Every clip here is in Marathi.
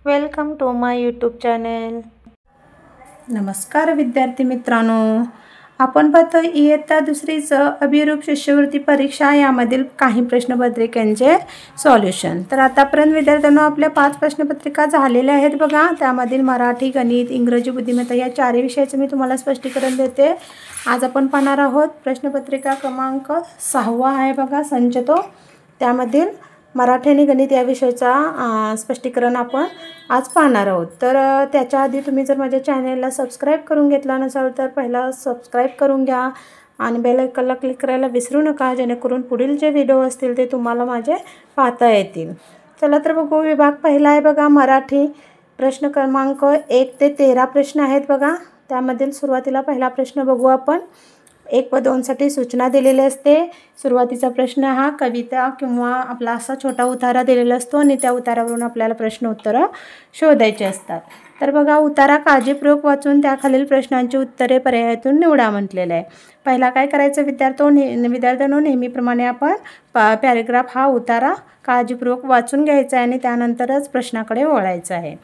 Welcome to my YouTube channel. नमस्कार विद्यार्थी मित्रांनो, आपण पाहतो इयत्ता दुसरीचं अभिरूप शिष्यवृत्ती परीक्षा यामधील काही प्रश्नपत्रिकांचे सॉल्युशन। तर आतापर्यंत विद्यार्थ्यांनो आपल्या 5 प्रश्नपत्रिका झालेल्या आहेत बघा। त्यामधील मराठी, गणित, इंग्रजी, बुद्धिमत्ता या 4 विषयाचे मी तुम्हाला स्पष्टीकरण देते। आज आपण पाहणार आहोत प्रश्नपत्रिका क्रमांक 6 आहे बघा, संच तो। त्यामधील मराठी आणि गणित या विषयाचा स्पष्टीकरण आपण आज पाहणार आहोत। तर त्याच्या आधी तुम्ही जर माझ्या चॅनलला सबस्क्राईब करून घेतला नसाल तर पहिला सबस्क्राईब करून घ्या आणि बेल आयकॉनला क्लिक करायला विसरू नका, जेणेकरून पुढील जे व्हिडिओ असतील ते तुम्हाला माझे पाहता येतील। चला तर बघू। विभाग पहिला आहे बघा मराठी। प्रश्न क्रमांक 1 ते 13 प्रश्न आहेत बघा। त्यामधील सुरुवातीला पहिला प्रश्न बघू आपण। 1 व 2 साठी सूचना दिलेली असते। सुरुवातीचा प्रश्न हा कविता किंवा आपला असा छोटा उतारा दिलेला असतो आणि त्या उतारावरून आपल्याला प्रश्न उत्तर शोधायचे असतात। तर बघा, उतारा काळजीपूर्वक वाचून त्याखालील प्रश्नांची उत्तरे पर्यायातून निवडा म्हटलेलं आहे। पहिला काय करायचं विद्यार्थ्यांनो, नेहमीप्रमाणे आपण पॅराग्राफ हा उतारा काळजीपूर्वक वाचून घ्यायचा आहे आणि त्यानंतरच प्रश्नाकडे वळायचं आहे।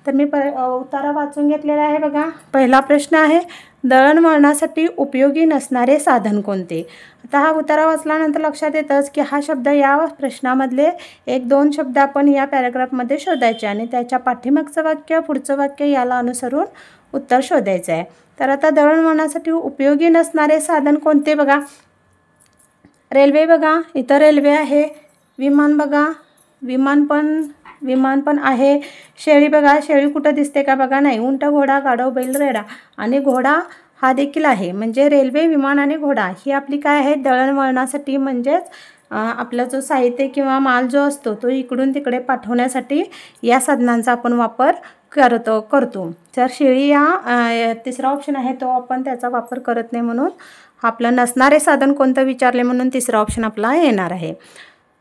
तर मी उतारा वाचून घेतलेला आहे बघा। पहिला प्रश्न आहे, दळणवळणासाठी उपयोगी नसणारे साधन कोणते? आता हा उतारा वाचल्यानंतर लक्षात येतच की हा शब्द या प्रश्नामधले 1-2 शब्द आपण या पॅराग्राफमध्ये शोधायचे आणि त्याच्या पाठीमागचं वाक्य पुढचं वाक्य याला अनुसरून उत्तर शोधायचं आहे। तर आता दळणवळणासाठी उपयोगी नसणारे साधन कोणते बघा। रेल्वे बघा, इथं रेल्वे आहे। विमान बघा, विमान पण आहे। शेळी बघा, शेळी कुठं दिसते का बघा, नाही। उंट, घोडा, गाढव, बैल, रेडा आणि घोडा हा देखील आहे। म्हणजे रेल्वे, विमान आणि घोडा ही आपली काय आहे, दळणवळणासाठी म्हणजेच आपला जो साहित्य किंवा माल जो असतो तो इकडून तिकडे पाठवण्यासाठी या साधनांचा आपण वापर करतो। तर शेळी या तिसरा ऑप्शन आहे तो आपण त्याचा वापर करत नाही, म्हणून आपलं नसणारे साधन कोणतं विचारले म्हणून तिसरा ऑप्शन आपला येणार आहे।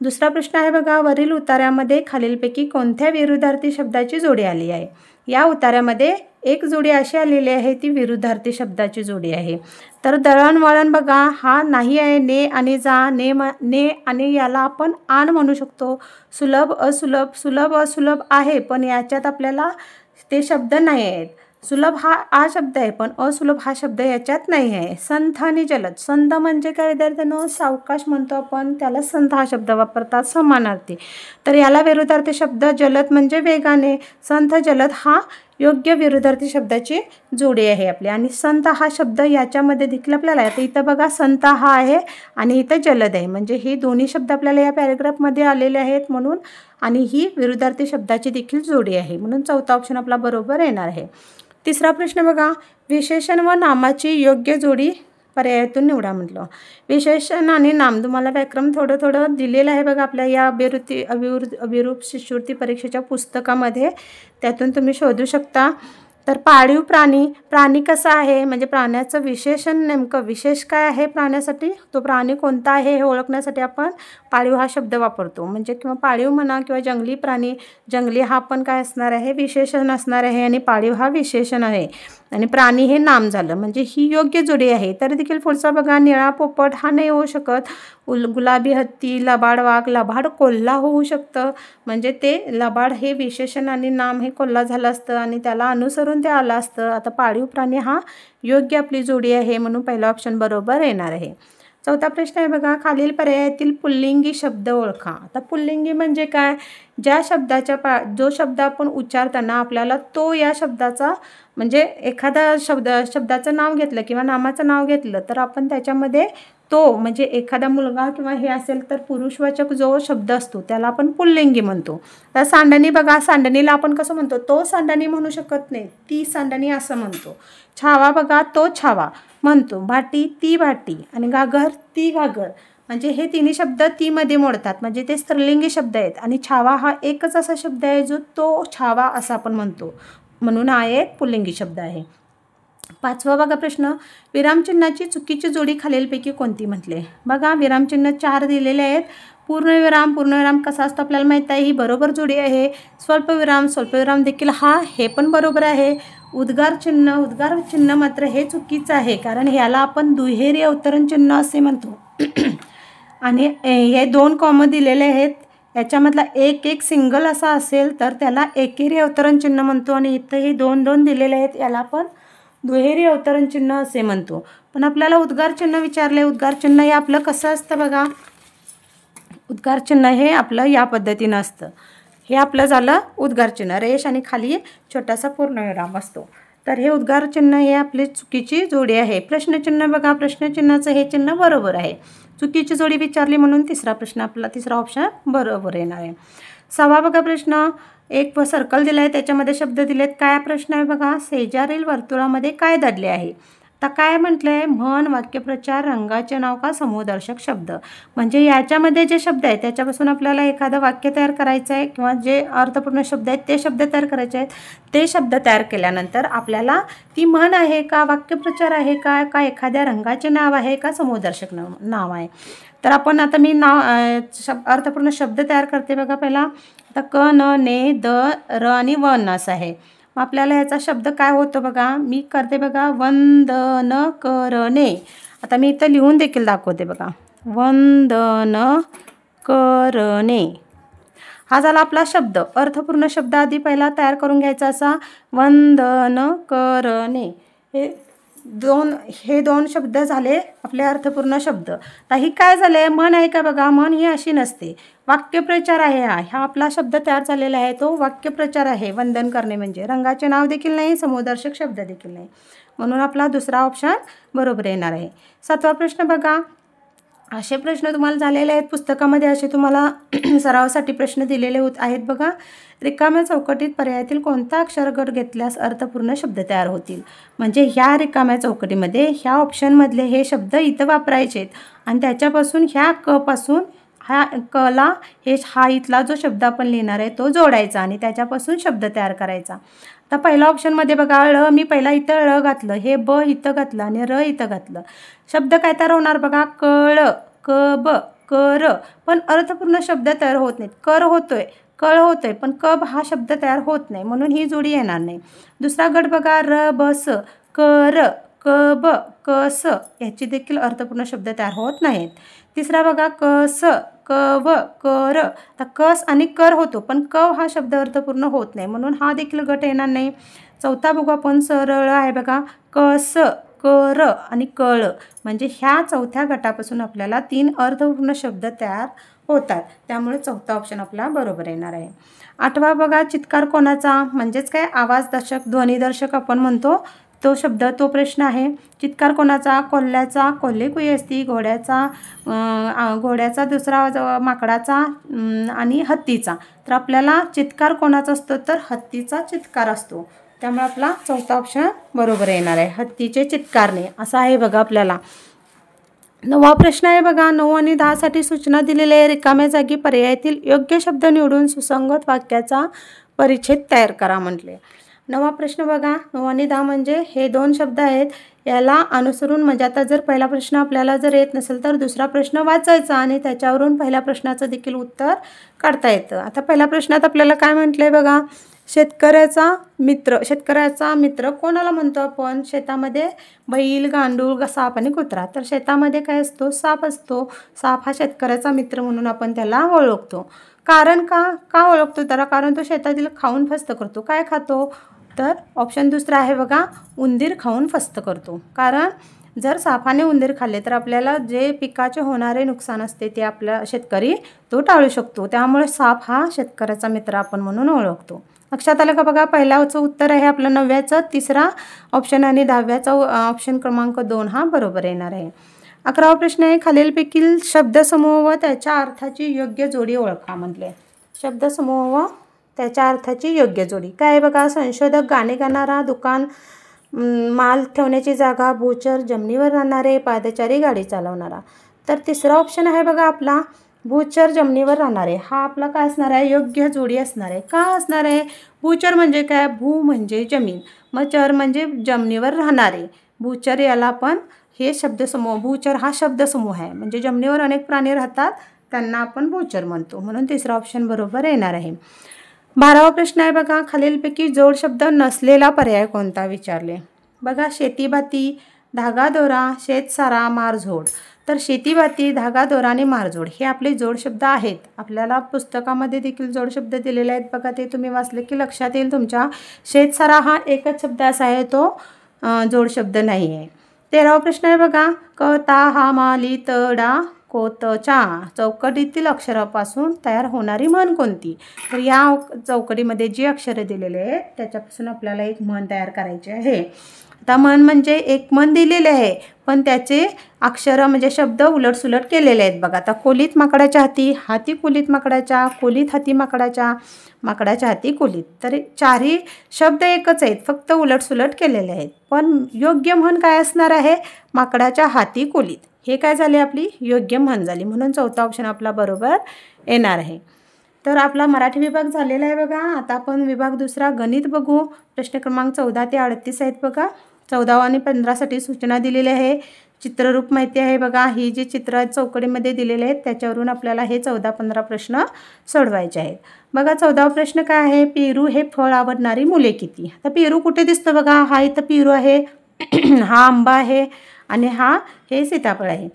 दुसरा प्रश्न आहे बघा, वरील उतार्यामध्ये खालीलपैकी कोणत्या विरुद्धार्थी शब्दाची जोडी आली आहे? या उतार्यामध्ये एक जोडी अशी आलेली आहे, ती विरुद्धार्थी शब्दाची जोडी आहे। तर दळणवळण बघा, हा नाही आहे, ने आणि जा, ने आणि याला आपण आण म्हणू शकतो। सुलभ, अസുलभ आहे, पण याच्यात आपल्याला ते शब्द नाही आहेत। सुलभ हा शब्द आहे, पण असुलभ हा शब्द याच्यात नाही आहे। संथ आणि जलद, संथ म्हणजे काय विद्यार्थ्यांनो, सावकाश म्हणतो आपण, त्याला संथ हा शब्द वापरतात समानार्थी। तर याला विरुद्धार्थी शब्द जलद म्हणजे वेगाने। संथ जलद हा योग्य विरुद्धार्थी शब्दाची जोडी आहे आपली। आणि संत हा शब्द याच्यामध्ये देखील आपल्याला आता इथं बघा संत हा आहे आणि इथं जलद आहे, म्हणजे हे दोन्ही शब्द आपल्याला या पॅराग्राफमध्ये आलेले आहेत म्हणून, आणि ही विरुद्धार्थी शब्दाची देखील जोडी आहे, म्हणून चौथा ऑप्शन आपला बरोबर येणार आहे। तिसरा प्रश्न बघा, विशेषण व नामाची योग्य जोडी पर्यायातून निवडा म्हटलं। विशेषण आणि नाम तुम्हाला व्याकरण थोडं दिलेलं आहे बघा आपल्या या अभिरूप शिष्यवृत्ती परीक्षेच्या पुस्तकामध्ये, त्यातून तुम्ही शोधू शकता। तर पाळीव प्राणी कसा आहे, म्हणजे प्राण्याचं विशेषण नेमकं विशेष काय आहे प्राण्यासाठी, तो प्राणी कोणता आहे हे ओळखण्यासाठी आपण पाळीव हा शब्द वापरतो। म्हणजे किंवा पाळीव म्हणा किंवा जंगली प्राणी, जंगली हा पण काय असणार आहे, विशेषण असणार आहे आणि पाळीव हा विशेषण आहे आणि प्राणी हे नाम झालं, म्हणजे ही योग्य जोडी आहे। तर देखील पुढचा बघा, निळा पोपट हा नाही होऊ शकत। गुलाबी हत्ती, लबाड वाघ, लबाड कोल्हा होऊ शकतं, म्हणजे ते लबाड हे विशेषण आणि नाम हे कोल्हा झालं असतं आणि त्याला अनुसरून ते आलं असतं। आता पाळीव प्राणी हा योग्य आपली जोडी आहे, म्हणून पहिला ऑप्शन बरोबर येणार आहे। चौथा प्रश्न आहे बघा, खालील पर्यायातील पुल्लिंगी शब्द ओळखा। आता पुल्लिंगी म्हणजे काय, ज्या शब्दाच्या जो शब्द आपण उच्चारताना आपल्याला तो या शब्दाचा म्हणजे एखादा शब्दाचं नाव घेतलं किंवा नामाचं नाव घेतलं तर आपण त्याच्यामध्ये तो म्हणजे एखादा मुलगा किंवा हे असेल तर पुरुषवाचक जो शब्द असतो त्याला आपण पुल्लिंगी म्हणतो। तर सांडणी बघा, सांडणीला आपण कसं म्हणतो, तो सांडणी म्हणू शकत नाही, ती सांडणी असं म्हणतो। छावा बघा, तो छावा म्हणतो। भाटी, ती भाटी आणि घागर, ती घागर, म्हणजे हे तिन्ही शब्द ती मध्ये मोडतात, म्हणजे ते स्त्रीलिंगी शब्द आहेत आणि छावा हा एकच असा शब्द आहे जो तो छावा असं आपण म्हणतो, म्हणून हा एक पुल्लिंगी शब्द आहे। पाचवा बघा प्रश्न, विरामचिन्हाची चुकीची जोडी खालीलपैकी कोणती म्हटले? बघा, विरामचिन्ह 4 दिलेले आहेत। पूर्णविराम कसा असतो आपल्याला माहीत आहे, ही बरोबर जोडी आहे। स्वल्पविराम देखील हे पण बरोबर आहे। उद्गार चिन्ह मात्र हे चुकीचं आहे, कारण ह्याला आपण दुहेरी अवतरण चिन्ह असे म्हणतो आणि हे 2 कॉमा दिलेले आहेत, याच्यामधला एक एक सिंगल असा असेल तर त्याला एकेरी अवतरण चिन्ह म्हणतो आणि इथं हे दोन दोन दिलेले आहेत याला आपण दुहेरी अवतरण चिन्ह असे म्हणतो. पण आपल्याला उद्गार चिन्ह विचारले. उद्गार चिन्ह हे आपलं कसं असतं बघा. उद्गार चिन्ह हे आपलं या पद्धतीनं असतं. हे आपलं झालं उद्गार चिन्ह, रेष आणि खाली छोटासा पूर्णविराम असतो. तर हे उद्गार चिन्ह हे आपली चुकीची जोडी आहे. प्रश्नचिन्ह बघा, प्रश्नचिन्हाचं हे चिन्ह बरोबर आहे. चुकीची जोडी विचारली म्हणून तिसरा प्रश्न आपला तिसरा ऑप्शन बरोबर येणार आहे. 6वा बघा प्रश्न, एक सर्कल दिलं आहे त्याच्यामध्ये शब्द दिलेत. काय प्रश्न आहे बघा. शेजारील वर्तुळामध्ये काय दडले आहे. आता काय म्हटलं आहे, म्हण, वाक्यप्रचार, रंगाचे नाव का समूहदर्शक शब्द. म्हणजे याच्यामध्ये जे शब्द आहेत त्याच्यापासून आपल्याला एखादं वाक्य तयार करायचं आहे किंवा जे अर्थपूर्ण शब्द आहेत ते शब्द तयार करायचे आहेत. ते शब्द तयार केल्यानंतर आपल्याला ती म्हण आहे का, वाक्यप्रचार आहे का एखाद्या रंगाचे नाव आहे का समूहदर्शक नाव आहे. तर आपण आता मी अर्थपूर्ण शब्द तयार करते बघा. पहिला आता क, न, ने, द, र आणि वन असं आहे. मग आपल्याला याचा शब्द काय होतो बघा. मी करते बघा, वंदन करणे. आता मी इथं लिहून देखील दाखवते बघा. वंदन करणे हा झाला आपला शब्द. अर्थपूर्ण शब्द आधी पहिला तयार करून घ्यायचा असा. वंदन करणे हे दोन शब्द झाले आपले अर्थपूर्ण शब्द. आता ही काय झाले, म्हण आहे का बघा. म्हण ही अशी नसते, वाक्यप्रचार आहे. हा आपला शब्द तयार झालेला आहे तो वाक्यप्रचार आहे. वंदन करणे म्हणजे रंगाचे नाव देखील नाही, समूहदर्शक शब्द देखील नाही, म्हणून आपला दुसरा ऑप्शन बरोबर येणार आहे. 7वा प्रश्न बघा. असे प्रश्न तुम्हाला झालेले आहेत पुस्तकामध्ये. असे तुम्हाला सरावासाठी प्रश्न दिलेले आहेत बघा. रिकाम्या चौकटीत पर्यायातील कोणता अक्षरगट घेतल्यास अर्थपूर्ण शब्द तयार होतील. म्हणजे ह्या रिकाम्या चौकटीमध्ये ह्या ऑप्शनमधले हे शब्द इथं वापरायचे आहेत आणि त्याच्यापासून ह्या क पासून ह्या कला हा इथला जो शब्द आपण लिहिणार आहे तो जोडायचा आणि त्याच्यापासून शब्द तयार करायचा. आता पहिला ऑप्शनमध्ये बघा, ळ मी पहिला इथं ळ घातलं, हे ब इथं घातलं आणि र इथं घातलं. शब्द काय तयार होणार बघा. कळ, क ब, कर. पण अर्थपूर्ण शब्द तयार होत नाहीत. कर होतोय, कळ होतोय, पण कब हा शब्द तयार होत नाही, म्हणून ही जोडी येणार नाही. दुसरा गट बघा, र ब स, कर, क ब, कस. याची देखील अर्थपूर्ण शब्द तयार होत नाहीत. तिसरा बघा, कस, क व, कर. आता कस आणि कर होतो पण कव हा शब्द अर्थपूर्ण होत नाही, म्हणून हा देखील गट येणार नाही. चौथा बघू आपण, सरळ आहे बघा. कस, कर आणि कळ. म्हणजे ह्या चौथ्या गटापासून आपल्याला 3 अर्थपूर्ण शब्द तयार होतात, त्यामुळे चौथा ऑप्शन आपला बरोबर येणार आहे. 8वा बघा, चित्कार कोणाचा. म्हणजेच काय, आवाजदर्शक, ध्वनिदर्शक आपण म्हणतो तो शब्द, तो प्रश्न आहे. चित्कार कोणाचा. कोल्ह्याचा, कोल्हे कुई असती. घोड्याचा, दुसरा माकडाचा आणि हत्तीचा. तर आपल्याला चित्कार कोणाचा असतो तर हत्तीचा चित्कार असतो, त्यामुळे आपला चौथा ऑप्शन बरोबर येणार आहे. हत्तीचे चित्कारणे असं आहे बघा आपल्याला. 9वा प्रश्न आहे बघा. 9 आणि 10 साठी सूचना दिलेली आहे. रिकाम्या जागी पर्यायातील योग्य शब्द निवडून सुसंगत वाक्याचा परिच्छेद तयार करा म्हटले. 9वा प्रश्न बघा. 9 आणि 10 म्हणजे हे 2 शब्द आहेत. याला अनुसरून म्हणजे आता जर पहिला प्रश्न आपल्याला जर येत नसेल तर दुसरा प्रश्न वाचायचा आणि त्याच्यावरून पहिल्या प्रश्नाचं देखील उत्तर काढता येतं. आता पहिल्या प्रश्नात आपल्याला काय म्हटलंय बघा. शेतकऱ्याचा मित्र कोणाला म्हणतो आपण. शेतामध्ये बैल, गांडूळ, साप आणि कुत्रा. तर शेतामध्ये काय असतो, साप असतो. साप हा शेतकऱ्याचा मित्र म्हणून आपण त्याला ओळखतो. कारण का ओळखतो त्याला, कारण तो शेतातील खाऊन फस्त करतो. काय खातो तर ऑप्शन दुसरा आहे बघा, उंदीर खाऊन फस्त करतो. कारण जर सापाने उंदीर खाल्ले तर आपल्याला जे पिकाचे होणारे नुकसान असते ते आपला शेतकरी तो टाळू शकतो, त्यामुळे साप हा शेतकऱ्याचा मित्र आपण म्हणून ओळखतो. लक्षात आलं का बघा. पहिल्याचं उत्तर आहे आपलं 9व्याचं तिसरा ऑप्शन आणि 10व्याचा ऑप्शन क्रमांक 2 हा बरोबर येणार आहे. 11वा प्रश्न आहे. खालीलपैकी शब्दसमूह व त्याच्या अर्थाची योग्य जोडी ओळखा म्हटले. शब्दसमूह व त्याच्या अर्थाची योग्य जोडी काय आहे बघा. संशोधक, गाणे गाणारा, दुकान, माल ठेवण्याची जागा, भूचर, जमिनीवर राहणारे, पादचारी, गाडी चालवणारा. तर तिसरा ऑप्शन आहे बघा आपला भूचर, जमिनीवर राहणारे. हा आपला काय असणार आहे, योग्य जोडी असणार आहे. का असणार आहे, भूचर म्हणजे काय, भू म्हणजे जमीन, मग चर म्हणजे जमिनीवर राहणारे. भूचर याला आपण हे शब्दसमूह, भूचर हा शब्दसमूह आहे, म्हणजे जमिनीवर अनेक प्राणी राहतात त्यांना आपण भूचर म्हणतो, म्हणून तिसरा ऑप्शन बरोबर येणार आहे. 12वा प्रश्न आहे बघा. खालीलपैकी जोड शब्द नसलेला पर्याय कोणता विचारले बघा. शेतीबाती, धागा दोरा, शेतसारा, मारझोड. तर शेतीभाती, धागा, दोरा आणि मारजोड हे आपले जोडशब्द आहेत. आपल्याला पुस्तकामध्ये देखील जोडशब्द दिलेले आहेत बघा, ते तुम्ही वाचले की लक्षात येईल तुमच्या. शेतसारा हा एकच शब्द असा आहे, तो जोडशब्द नाही आहे. 13वा प्रश्न आहे बघा, क ता हा मा ली त डा कोत चा चौकटीतील अक्षरापासून तयार होणारी म्हण कोणती? तर या चौकटीमध्ये जी अक्षरे दिलेले आहेत त्याच्यापासून आपल्याला एक म्हण तयार करायची आहे. आता म्हण म्हणजे एक म्हण दिलेले आहे, पण त्याचे अक्षरं म्हणजे शब्द उलटसुलट केलेले आहेत बघा. आता कोलीत माकडाच्या हाती, हाती कोलीत माकडाच्या, कोलीत हाती माकडाच्या, माकडाच्या हाती कोलीत. तर चारही शब्द एकच आहेत, फक्त उलटसुलट केलेले आहेत. पण योग्य म्हण काय असणार आहे? माकडाच्या हाती कोलीत. हे काय झाले? आपली योग्य म्हण झाली. म्हणून चौथा ऑप्शन आपला बरोबर येणार आहे. तर आपला मराठी विभाग झालेला आहे बघा. आता आपण विभाग दुसरा गणित बघू. प्रश्न क्रमांक 14 ते 38 आहेत बघा. 14 आणि 15साठी सूचना दिलेली आहे. चित्ररूप माहिती आहे बघा. ही जी चित्र चौकडीमध्ये दिलेले आहेत त्याच्यावरून आपल्याला हे 14-15 प्रश्न सोडवायचे आहेत. बघा 14वा प्रश्न काय आहे? पेरू हे फळ आवडणारी मुले किती? आता पेरू कुठे दिसतं बघा. हा इथं पेरू आहे, हा आंबा आहे आणि हे सीताफळ आहे.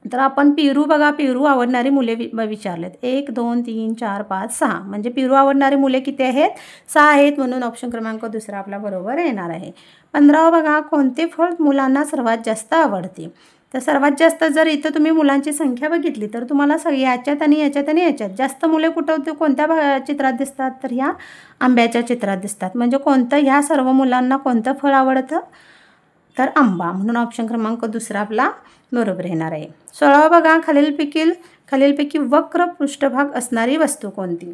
तर आपण पेरू बघा, पेरू आवडणारी मुले विचारलेत. 1 2 3 4 5 6 म्हणजे पेरू आवडणारी मुले किती आहेत? 6 आहेत. म्हणून ऑप्शन क्रमांक दुसरा आपला बरोबर येणार आहे. 15वा बघा, कोणते फळ मुलांना सर्वात जास्त आवडते? तर सर्वात जास्त जर इथं तुम्ही मुलांची संख्या बघितली तर तुम्हाला याच्यात आणि याच्यात आणि याच्यात जास्त मुले कुठं होते, कोणत्या चित्रात दिसतात? तर ह्या आंब्याच्या चित्रात दिसतात. म्हणजे कोणतं, ह्या सर्व मुलांना कोणतं फळ आवडतं? तर आंबा. म्हणून ऑप्शन क्रमांक दुसरा आपला बरोबर येणार आहे. 16वा बघा, खालीलपैकी वक्र पृष्ठभाग असणारी वस्तू कोणती?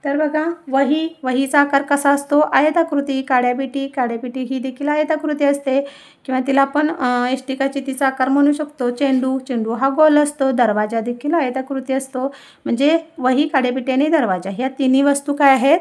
तर बघा वहीचा आकार कसा असतो? आयताकृती. काड्यापिटी ही देखील आयताकृती असते किंवा तिला आपण इष्टिकाची तिचा आकार म्हणू शकतो. चेंडू हा गोल असतो. दरवाजा देखील आयताकृती असतो. म्हणजे वही, काड्यापिटी आणि दरवाजा ह्या तिन्ही वस्तू काय आहेत?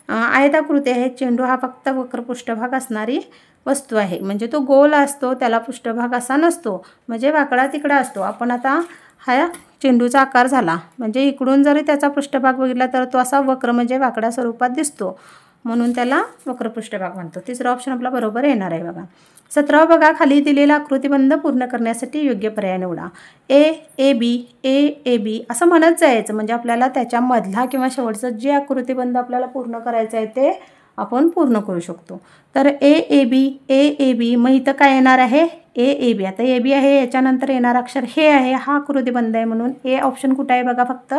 आयताकृती आहेत. चेंडू हा फक्त वक्र पृष्ठभाग असणारी वस्तू आहे. म्हणजे तो गोल असतो, त्याला पृष्ठभाग असा नसतो, म्हणजे वाकडा तिकडा असतो. आपण आता हा चेंडूचा आकार झाला म्हणजे इकडून जरी त्याचा पृष्ठभाग बघितला तर तो असा वक्र म्हणजे वाकडा स्वरूपात दिसतो, म्हणून त्याला वक्र पृष्ठभाग म्हणतो. तिसरा ऑप्शन आपला बरोबर येणार आहे बघा. 17वा बघा, खाली दिलेला आकृतिबंध पूर्ण करण्यासाठी योग्य पर्याय निवडा. ए बी असं म्हणत जायचं, म्हणजे आपल्याला त्याच्यामधला किंवा शेवटचं जे आकृतिबंध आपल्याला पूर्ण करायचं आहे ते आपण पूर्ण करू शकतो. तर ए बी मग इथं काय येणार आहे? A B. आता ए बी आहे, याच्यानंतर येणार अक्षर हे आहे, हा आकृतिबंध आहे, म्हणून ए ऑप्शन कुठं आहे बघा? फक्त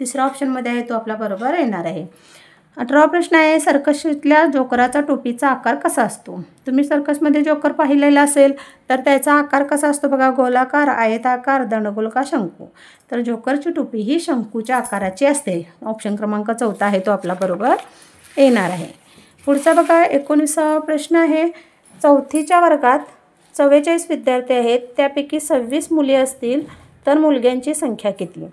तिसऱ्या ऑप्शनमध्ये आहे, तो आपला बरोबर येणार आहे. 18वा प्रश्न आहे, सर्कसतल्या जोकराचा टोपीचा आकार कसा असतो? तुम्ही सर्कसमध्ये जोकर पाहिलेला असेल तर त्याचा आकार कसा असतो बघा? गोलाकार, आयताकार, दंडगोल का शंकू? तर जोकरची टोपी ही शंकूच्या आकाराची असते. ऑप्शन क्रमांक 4 आहे, तो आपला बरोबर येणार आहे. पुढचा बघा 19वा प्रश्न आहे, 4थीच्या वर्गात 44 विद्यार्थी आहेत, त्यापैकी 26 मुली असतील तर मुलग्यांची संख्या किती?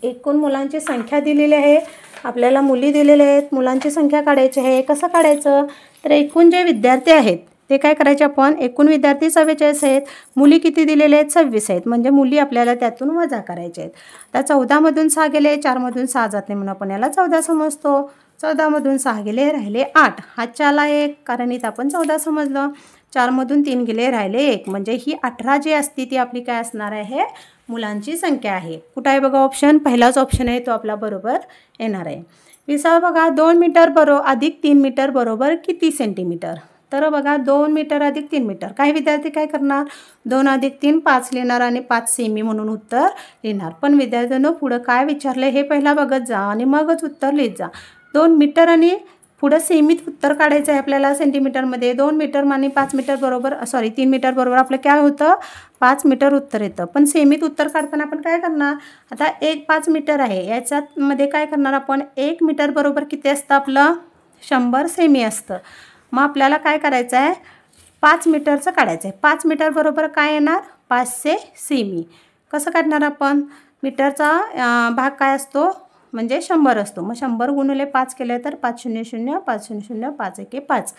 एकूण मुलांची संख्या दिलेली आहे, आपल्याला मुली दिलेल्या आहेत, मुलांची संख्या काढायची आहे. कसं काढायचं? तर एकूण जे विद्यार्थी आहेत ते काय करायचे आपण? एकूण विद्यार्थी 44 आहेत, मुली किती दिलेले आहेत? 26 आहेत, म्हणजे मुली आपल्याला त्यातून वजा करायचे आहेत. आता 14मधून 6 गेले, 4मधून 6 जात नाही म्हणून आपण याला 14 समजतो. 14मधून 6 गेले, राहिले 8. हातच्याला 1, कारण इथं आपण 14 समजलं. 4मधून 3 गेले, राहिले 1, म्हणजे ही 18 जी असती ती आपली काय असणार आहे? मुलांची संख्या आहे. कुठं आहे बघा ऑप्शन? पहिलाच ऑप्शन आहे, तो आपला बरोबर येणार आहे. 20वा बघा, 2 मीटर अधिक 3 मीटर बरोबर किती सेंटीमीटर? तर बघा 2 मीटर अधिक 3 मीटर. काही विद्यार्थी काय करणार? 2 अधिक 3 5 लिहिणार आणि 5 सेमी म्हणून उत्तर लिहिणार. पण विद्यार्थ्यांना पुढं काय विचारलं हे पहिला बघत जा आणि मगच उत्तर लिहित जा. 2 मीटर आणि पुढं सेमीत उत्तर काढायचं आहे आपल्याला सेंटीमीटरमध्ये. 2 मीटर आणि 5 मीटर बरोबर 3 मीटर बरोबर आपलं काय होतं? 5 मीटर उत्तर येतं. पण सेमीत उत्तर काढताना आपण काय करणार? आता 5 मीटर आहे, याच्यामध्ये काय करणार आपण? 1 मीटर बरोबर किती असतं आपलं? 100 सेमी असतं. मग आपल्याला काय करायचं आहे? 5 मीटरचं काढायचं आहे. 5 मीटर बरोबर काय येणार? 500 सेमी. कसं काढणार आपण? मीटरचा भाग काय असतो? म्हणजे 100 असतो. मग 100 गुणिले 5 केले तर 5 0 0 5 0 0 5 1 5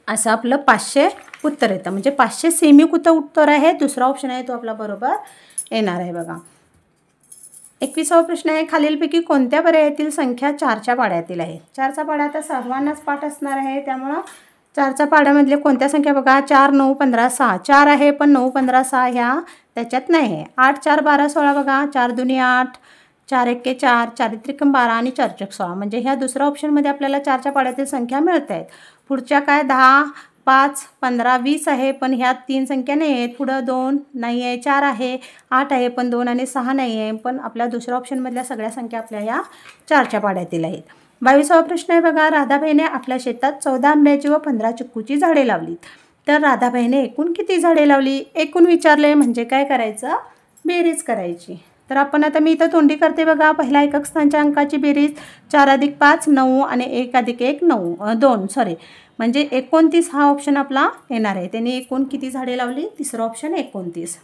असं आपलं 500 उत्तर येतं. म्हणजे 500 सेमी कुठं उत्तर आहे? दुसरा ऑप्शन आहे, तो आपला बरोबर येणार आहे बघा. 21वा प्रश्न आहे, खालीलपैकी कोणत्या पर्यायातील संख्या 4च्या पाढ्यातील आहे? 4चा पाढा आता सर्वांनाच पाठ असणार आहे, त्यामुळं 4च्या पाड्यामधले कोणत्या संख्या बघा, 4, 9, 15, 6. 4 आहे पण 9, 15, 6 ह्या त्याच्यात नाही आहे. 8, 4, 12, 16 बघा, 4 दुनी 8, 4 एके 4, 4 त्रिकम 12 आणि 4 चौक 16. म्हणजे ह्या दुसऱ्या ऑप्शनमध्ये आपल्याला 4च्या पाड्यातील संख्या मिळत आहेत. पुढच्या काय 10, 5, 15, 20 आहे पण ह्यात 3 संख्या नाही आहेत. पुढं 2 नाही आहे, 4 आहे, 8 आहे पण 2 आणि 6 नाही आहे. पण आपल्या दुसऱ्या ऑप्शनमधल्या सगळ्या संख्या आपल्या या 4च्या पाड्यातील आहेत. 22वा प्रश्न आहे बघा, राधाबाईने आपल्या शेतात 14 आंब्याची व 15 चिक्कूची झाडे लावलीत. तर राधाबाईने एकूण किती झाडे लावली? एकूण विचारले म्हणजे काय करायचं, बेरीज करायची. तर आपण आता मी इथं तोंडी करते बघा. पहिला एकक स्थानच्या अंकाची बेरीज 4 अधिक 5 9 आणि 1 अधिक 1 2 म्हणजे 29 हा ऑप्शन आपला येणार आहे. त्यांनी एकूण किती झाडे लावली? तिसरं ऑप्शन 29.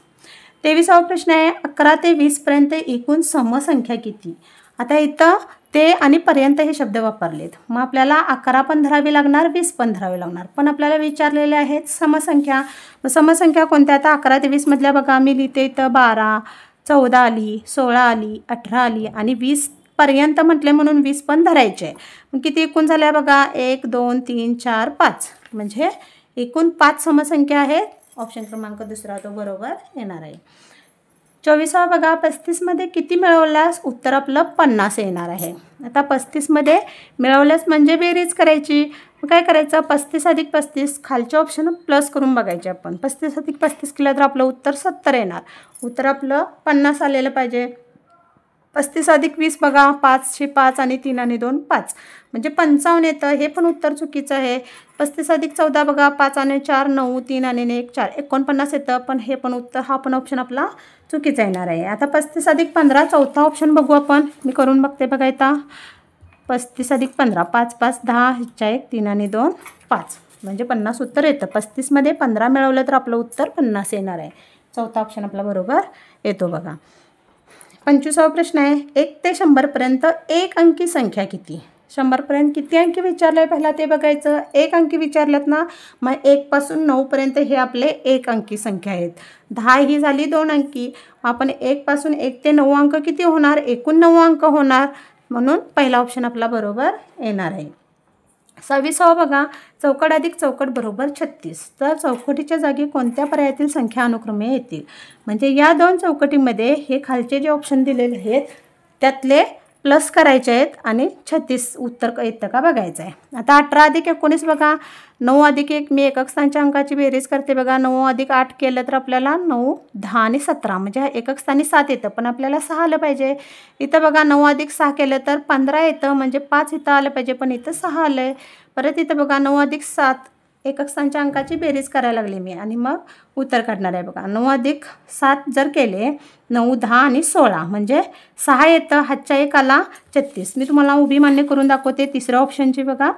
23वा प्रश्न आहे, 11 ते 20 पर्यंत एकूण समसंख्या किती? आता इथं ते आणि पर्यंत हे शब्द वापरलेत. मग आपल्याला 11 पण धरावी लागणार, 20 पण धरावी लागणार. पण आपल्याला विचारलेले आहेत समसंख्या. मग समसंख्या कोणत्या? आता 11 ते 20 मधल्या बघा मी लिहिते इथं 12, 14 आली, 16 आली, 18 आली आणि 20 पर्यंत म्हटले म्हणून 20 पण धरायचे. मग किती एकूण झाल्या बघा, 1 2 3 4 5. म्हणजे एकूण 5 समसंख्या आहेत. ऑप्शन क्रमांक दुसरा तो बरोबर येणार आहे. 24वा बघा, 35 मध्ये किती मिळवल्यास उत्तर आपलं 50 येणार आहे. आता 35 मध्ये मिळवल्यास म्हणजे बेरीज करायची. मग काय करायचं, 35 अधिक 35 खालच्या ऑप्शन प्लस करून बघायचे आपण. 35 अधिक 35 केलं तर आपलं उत्तर 70 येणार. उत्तर आपलं 50 आलेलं पाहिजे. 35 अधिक 20 बघा, 5 5 आणि 3 आणि 2 5 म्हणजे 55 येतं. हे पण उत्तर चुकीचं आहे. 35 अधिक 14 बघा, 5 आणि 4 9, 3 आणि 1 4 49 येतं. पण हे पण उत्तर हा पण ऑप्शन आपला चुकीचा येणार आहे. आता 35 अधिक 15 चौथा ऑप्शन बघू आपण. मी करून बघते बघा इथं. 35 अधिक 15 5 5 10 ह्याच्या 1 3 आणि 2 5 म्हणजे 50 उत्तर येतं. 35 मध्ये 15 मिळवलं तर आपलं उत्तर 50 येणार आहे. चौथा ऑप्शन आपला बरोबर येतो बघा. 25वा प्रश्न आहे, 1 ते 100 पर्यंत एक अंकी संख्या किती? 100 पर्यंत किती अंकी विचारलं आहे पहिला ते बघायचं. एक अंकी विचारलेत ना, मग 1 पासून 9 पर्यंत हे आपले एक अंकी संख्या आहेत. 10 ही झाली 2 अंकी. आपण 1 पासून 1 ते 9 अंक किती होणार? एकूण 9 अंक होणार. म्हणून पहिला ऑप्शन आपला बरोबर येणार आहे. 26वा बघा, चौकट अधिक चौकट बरोबर 36. तर चौकटीच्या जागी कोणत्या पर्यायातील संख्या अनुक्रमे येतील? म्हणजे या 2 चौकटीमध्ये हे खालचे जे ऑप्शन दिलेले आहेत त्यातले प्लस करायचे आहेत आणि 36 उत्तर येतं का बघायचं आहे. आता 18 अधिक 19 बघा, 9 अधिक 1 मी एकक स्थानच्या अंकाची बेरीज करते बघा. 9 अधिक 8 केलं तर आपल्याला 9 10 आणि 17 म्हणजे एकक स्थानी 7 येतं. पण आपल्याला 6 आलं पाहिजे. इथं बघा 9 अधिक 6 केलं तर 15 येतं म्हणजे 5 इथं आलं पाहिजे पण इथं 6 आलं आहे. परत इथं बघा 9 अधिक 7 एकक स्थानच्या अंकाची बेरीज करायला लागली मी आणि मग उत्तर काढणार आहे बघा. 9 अधिक 7 जर केले 9 10 आणि 16 म्हणजे 6 येतं. हातच्या 1 आला 36. मी तुम्हाला उभी मान्य करून दाखवते तिसऱ्या ऑप्शनची बघा.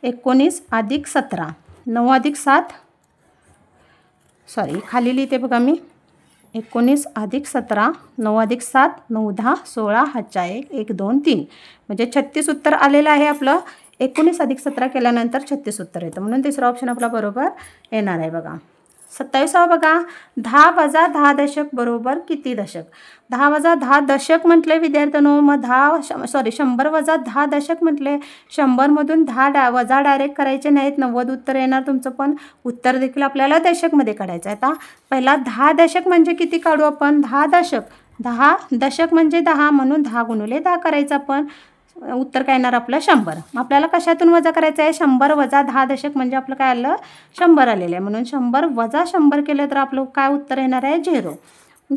19 अधिक 17 9 अधिक 7 खाली लिहिते बघा मी. 19 अधिक 17 9 अधिक 7 9 10 16 हातच्या 1 1 2 3 म्हणजे 36 उत्तर आलेलं आहे आपलं. 19 अधिक 17 केल्यानंतर 36 उत्तर येतं म्हणून तिसरा ऑप्शन आपला बरोबर येणार आहे बघा. 27वा बघा, 10 वजा 10 दशक बरोबर किती दशक? 10 वजा 10 दशक म्हटले विद्यार्थ्यांनो. मग 100 वजा 10 दशक म्हटले. 100मधून 10 वजा डायरेक्ट करायचे नाहीत. 90 उत्तर येणार तुमचं. पण उत्तर देखील आपल्याला दशकमध्ये काढायचं आहे. आता पहिला 10 दशक म्हणजे किती काढू आपण? 10 दशक. 10 दशक म्हणजे 10 म्हणून 10 गुणिले 10 करायचं आपण. उत्तर काय येणार आपलं 100. आपल्याला कशातून वजा करायचं आहे? 100 वजा 10 दशक म्हणजे आपलं काय आलं? 100 आलेलं आहे. म्हणून 100 वजा 100 केलं तर आपलं काय उत्तर येणार आहे? 0.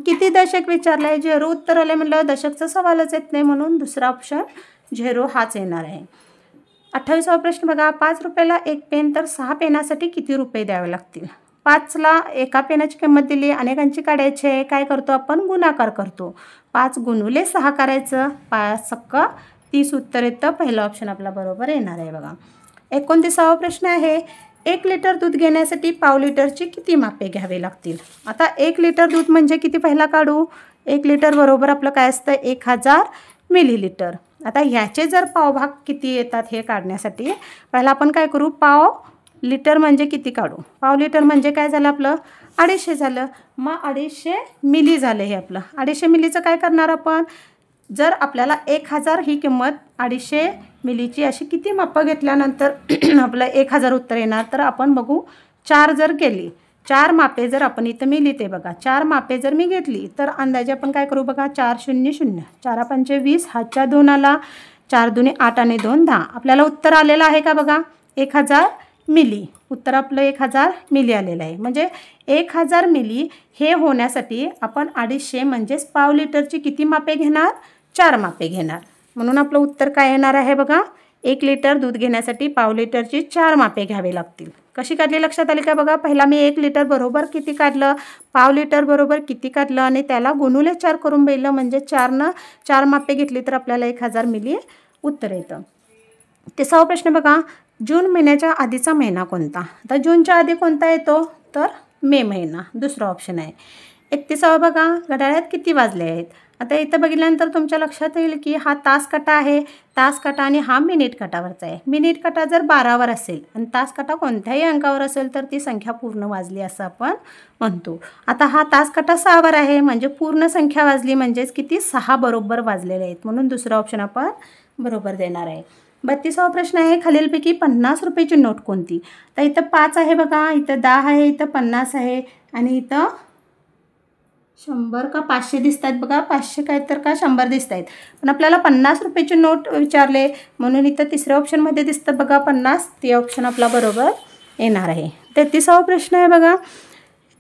किती दशक विचारलं आहे? 0 उत्तर आले म्हणलं दशकचा सवालच येत नाही म्हणून दुसरा ऑप्शन 0 हाच येणार आहे. 28वा प्रश्न बघा, 5 रुपयाला 1 पेन तर 6 पेनासाठी किती रुपये द्यावे लागतील? 5ला एका पेनाची किंमत दिली, अनेकांची काढायची आहे. काय करतो आपण? गुणाकार करतो. 5 गुणिले 6 करायचं. 5 सक्क 30 उत्तर येतं. पहिला ऑप्शन आपला बरोबर येणार आहे बघा. 29वा प्रश्न आहे, 1 लिटर दूध घेण्यासाठी पाव लिटरची किती मापे घ्यावे लागतील? आता 1 लिटर दूध म्हणजे किती पहिला काढू? 1 लिटर बरोबर आपलं काय असतं? 1000 मिलीलिटर. आता ह्याचे जर पावभाग किती येतात हे काढण्यासाठी पहिला आपण काय करू? पाव लिटर म्हणजे किती काढू? पाव लिटर म्हणजे काय झालं आपलं? 250 झालं. मग 250 मिली झालं हे आपलं. 250 मिलीचं काय करणार आपण? जर आपल्याला 1000 ही किंमत 250 मिलीची अशी किती मापं घेतल्यानंतर आपलं 1000 उत्तर येणार. तर आपण बघू 4 जर केली, 4 मापे जर आपण इथं मी लिहिते बघा, 4 मापे जर मी घेतली तर अंदाजे आपण काय करू बघा, 4 0 0, 4 5 20, हातच्या 2 आला, 4 2 8 आणि 2 10. आपल्याला उत्तर आलेलं आहे का बघा, 1000 मिली. उत्तर आपलं 1000 मिली आलेलं आहे. म्हणजे 1000 मिली हे होण्यासाठी आपण 250 म्हणजेच पाव लिटरची किती मापे घेणार, 4 मापे घेणार. म्हणून आपलं उत्तर काय येणार आहे बघा, 1 लिटर दूध घेण्यासाठी पाव लिटरची 4 मापे घ्यावे लागतील. कशी काढली लक्षात आली का बघा. पहिला मी 1 लिटर बरोबर किती काढलं, पाव लिटर बरोबर किती काढलं आणि त्याला गुणुले 4 करून बघितलं. म्हणजे 4नं 4 मापे घेतली तर आपल्याला 1000 मिली उत्तर येतं. 3वा प्रश्न बघा, जून महिन्याच्या आधीचा महिना कोणता. आता जूनच्या आधी कोणता येतो तर मे महिना, दुसरा ऑप्शन आहे. 31वा बघा, घड्याळात किती वाजले आहेत. आता इथं बघितल्यानंतर तुमच्या लक्षात येईल की हा तास काटा आहे, तास काटा आणि हा मिनिट काटावरचा आहे. मिनिट काटा जर 12वर असेल आणि तास काटा कोणत्याही अंकावर असेल तर ती संख्या पूर्ण वाजली असं आपण म्हणतो. आता हा तास काटा 6वर आहे म्हणजे पूर्ण संख्या वाजली, म्हणजेच किती 6 बरोबर वाजलेले आहेत. म्हणून दुसरा ऑप्शन आपण बरोबर देणार आहे. 32वा प्रश्न आहे, खालीलपैकी 50 रुपयाची नोट कोणती. तर इथं 5 आहे बघा, इथं 10 आहे, इथं 50 आहे आणि इथं 100 का 500 दिसत आहेत बघा. 500 काय तर का 100 दिसत आहेत. पण आपल्याला 50 रुपयाची नोट विचारले म्हणून इथं तिसऱ्या ऑप्शनमध्ये दिसतं बघा 50. ते ऑप्शन आपला बरोबर येणार आहे. 33वा प्रश्न आहे बघा,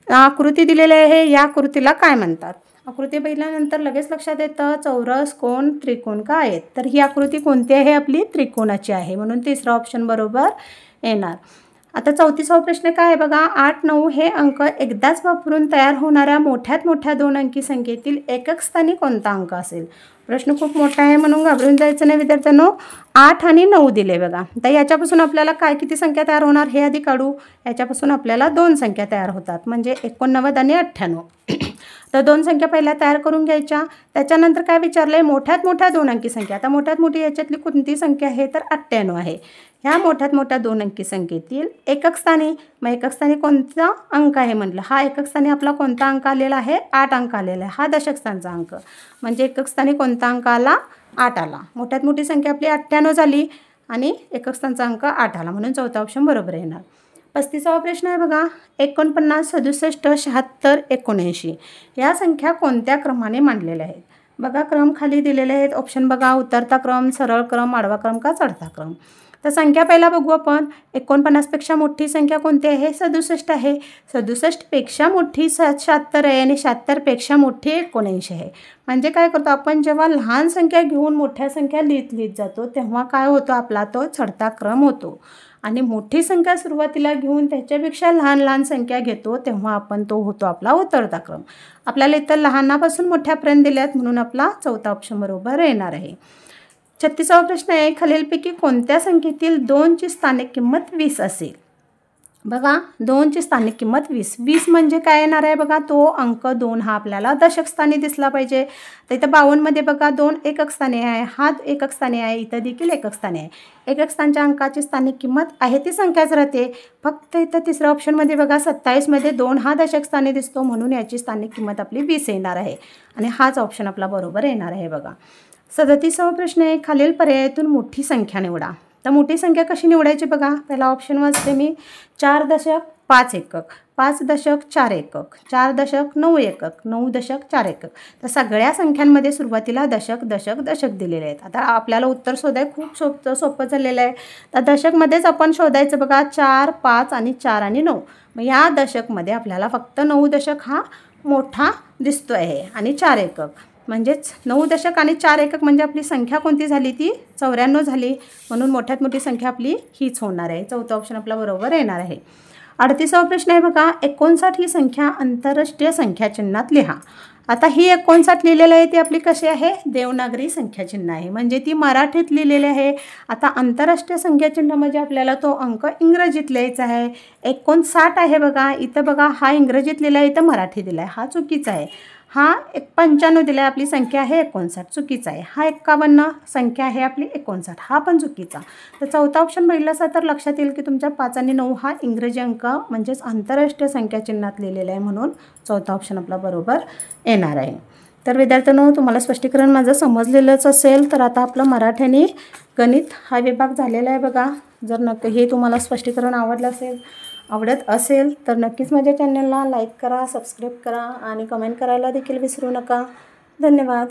आकृती दिलेली आहे, या आकृतीला काय म्हणतात. आकृती बघितल्यानंतर लगेच लक्षात येतं चौरस, कोण, त्रिकोण का आहेत. तर ही आकृती कोणती आहे, आपली त्रिकोणाची आहे. म्हणून तिसरा ऑप्शन बरोबर येणार. आता 34वा प्रश्न काय आहे बघा, 8 9 हे अंक एकदाच वापरून तयार होणाऱ्या मोठ्यात मोठ्या 2 अंकी संख्येतील एकक स्थानी कोणता अंक असेल. प्रश्न खूप मोठा आहे म्हणून घाबरून जायचं नाही विद्यार्थ्यांनो. 8 आणि 9 दिले बघा. तर याच्यापासून आपल्याला काय किती संख्या तयार होणार हे आधी काढू. याच्यापासून आपल्याला 2 संख्या तयार होतात म्हणजे 89 आणि 98. तर 2 संख्या पहिल्या तयार करून घ्यायच्या. त्याच्यानंतर काय विचारलं आहे, मोठ्यात मोठ्या 2 अंकी संख्या. आता मोठ्यात मोठी याच्यातली कोणती संख्या आहे तर 98 आहे. ह्या मोठ्यात मोठ्या 2 अंकी संख्येतील एकक स्थानी, मग एकक स्थानी कोणता अंक आहे म्हटलं. हा एकक स्थानी आपला कोणता अंक आलेला आहे, 8 अंक आलेला आहे. हा दशक स्थानचा अंक म्हणजे एकक स्थानी कोणता अंक आला, 8 आला. मोठ्यात मोठी संख्या आपली 98 झाली आणि एकक स्थानचा अंक 8 आला. म्हणून चौथा ऑप्शन बरोबर येणार. 35वा प्रश्न आहे बघा, 49 67 76 79 या संख्या कोणत्या क्रमाने मांडलेल्या आहेत. बघा क्रम खाली दिलेले आहेत. ऑप्शन बघा, उतरता क्रम, सरळ क्रम, आडवा क्रम का चढता क्रम. तर संख्या पहिला बघू आपण. 49पेक्षा मोठी संख्या कोणती आहे, 67 आहे. 67पेक्षा मोठी 76 आहे आणि 76पेक्षा मोठी 79 आहे. म्हणजे काय करतो आपण, जेव्हा लहान संख्या घेऊन मोठ्या संख्या लिहित जातो तेव्हा काय होतो, आपला तो चढता क्रम होतो. आणि मोठी संख्या सुरुवातीला घेऊन त्याच्यापेक्षा लहान लहान संख्या घेतो तेव्हा आपण तो होतो आपला उतरता क्रम. आपल्याला इथं लहानापासून मोठ्यापर्यंत दिल्यात म्हणून आपला चौथा ऑप्शन बरोबर येणार आहे. 36वा प्रश्न आहे, खालीलपैकी कोणत्या संख्येतील 2ची स्थानिक किंमत 20 असेल. बघा 2ची स्थानिक किंमत 20. 20 म्हणजे काय येणार आहे बघा, तो अंक 2 हा आपल्याला दशक स्थानी दिसला पाहिजे. तर इथं 52मध्ये बघा 2 एकक स्थानी आहे, हा एकक स्थानी आहे, इथं देखील एकक स्थानी आहे. एकक स्थानच्या अंकाची स्थानिक किंमत आहे ती संख्याच राहते. फक्त इथं तिसऱ्या ऑप्शनमध्ये बघा 27मध्ये 2 हा दशक स्थानी दिसतो म्हणून याची स्थानिक किंमत आपली 20 येणार आहे आणि हाच ऑप्शन आपला बरोबर येणार आहे बघा. 37वा प्रश्न आहे, खालील पर्यायातून मोठी संख्या निवडा. तर मोठी संख्या कशी निवडायची बघा. पहिला ऑप्शन वाचते मी, 4 दशक 5 एकक, 5 दशक 4 एकक, 4 दशक 9 एकक, 9 दशक 4 एकक. तर सगळ्या संख्यांमध्ये सुरुवातीला दशक दशक दशक दिलेले आहेत. आता आपल्याला उत्तर शोधायला खूप सोपं झालेलं आहे. तर दशकमध्येच आपण शोधायचं बघा, 4 5 आणि 4 आणि 9. मग या दशकमध्ये आपल्याला फक्त 9 दशक हा मोठा दिसतो आहे आणि 4 एकक म्हणजेच 9 दशक आणि 4 एकक म्हणजे आपली संख्या कोणती झाली, ती 94 झाली. म्हणून मोठ्यात मोठी संख्या आपली हीच होणार आहे. चौथा ऑप्शन आपला बरोबर येणार आहे. 38वा प्रश्न आहे बघा, 59 ही संख्या आंतरराष्ट्रीय संख्या चिन्हात लिहा. आता ही 59 लिहिलेलं आहे ती आपली कशी आहे, देवनागरी संख्या चिन्ह आहे म्हणजे ती मराठीत लिहिलेली आहे. आता आंतरराष्ट्रीय संख्या चिन्ह म्हणजे आपल्याला तो अंक इंग्रजीत लिहायचा आहे. 59 आहे बघा, इथं बघा हा इंग्रजीत लिहिला आहे, इथं मराठी दिला आहे, हा चुकीचा आहे. हा 95 दिला आहे, आपली संख्या आहे 59, चुकीचा आहे. हा 51 संख्या आहे आपली 59, हा पण चुकीचा. तर चौथा ऑप्शन बघितला असा तर लक्षात येईल की तुमच्या 5 आणि 9 हा इंग्रजी अंक म्हणजेच आंतरराष्ट्रीय संख्या चिन्हात लिहिलेला आहे म्हणून चौथा ऑप्शन आपला बरोबर येणार आहे. तर विद्यार्थ्यांनो, तुम्हाला स्पष्टीकरण माझं समजलेलंच असेल. तर आता आपलं मराठी आणि गणित हा विभाग झालेला आहे बघा. जर हे तुम्हाला स्पष्टीकरण आवडत असेल तर नक्कीच माझ्या चॅनलला लाईक करा, सबस्क्राईब करा आणि कमेंट करायला देखील विसरू नका. धन्यवाद.